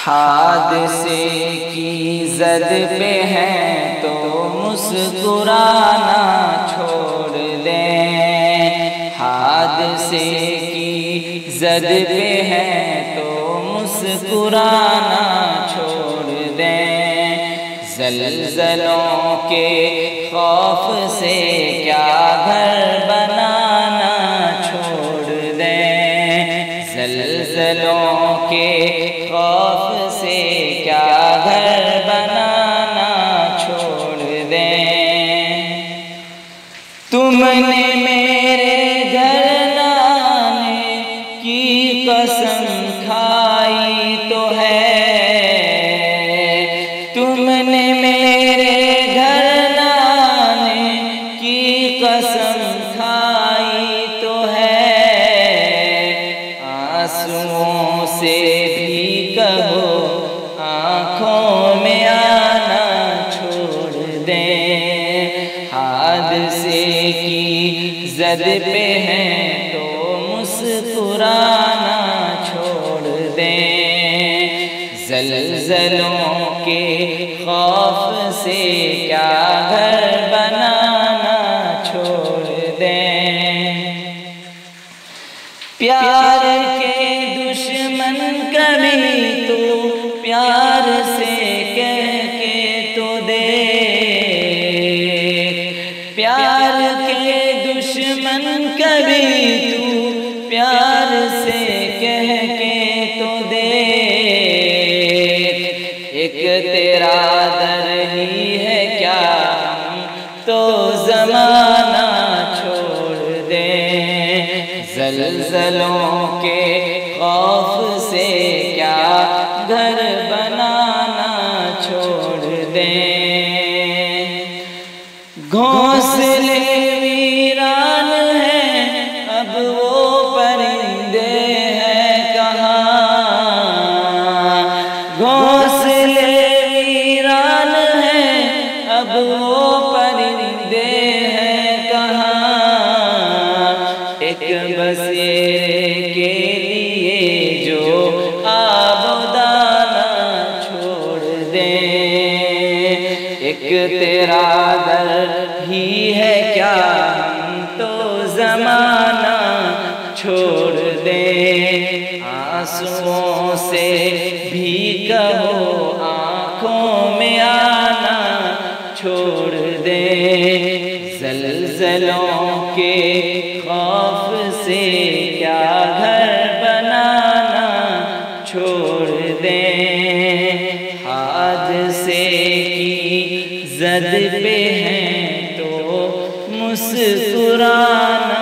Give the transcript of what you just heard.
حادثے کی زد پہ ہیں تو مسکرانا چھوڑ دیں، حادثے کی زد پہ ہیں تو مسکرانا چھوڑ دیں، زلزلوں کے خوف سے کیا گھر بنانا چھوڑ دیں، زلزلوں کے خوف سے کیا گھر بنانا چھوڑ دیں، تم نے میرے گھر نہ آنے کی قسم کھائی تو ہے، تم نے میرے گھر نہ آنے کی قسم کھائی تو ہے، آنسوؤں سے بھی کہو آنکھوں میں آنا چھوڑ دیں، حادثے کی زد پہ ہیں تو مسکرانا چھوڑ دیں، زلزلوں کے خوف سے کیا گھر بنانا چھوڑ دیں، پیار کے دشمن کبھی تو پیار سے کہہ کے تو دیکھ، پیار کے دشمن کبھی تو پیار سے کہہ کے تو دیکھ، ایک تیرا در ہی ہے کیا ہم تو زمانہ چھوڑ دیں، زلزلوں کے خوف سے کیا گھر بنانا چھوڑ دیں، گھونسلے ویران ہیں اب وہ پرندے ہیں کہاں، گھونسلے ویران ہیں اب وہ پرندے ہیں کہاں، ایک بسیرے کے لیے جو آب و دانہ چھوڑ دیں، ایک تیرا در ہی ہے کیا ہم تو زمانہ چھوڑ دیں، آنسوؤں سے بھی کہو آنکھوں میں آنا چھوڑ دیں، زلزلوں کے خوف سے کیا گھر بنانا چھوڑ دیں، حادثے کی زد پہ ہیں تو مسکرانا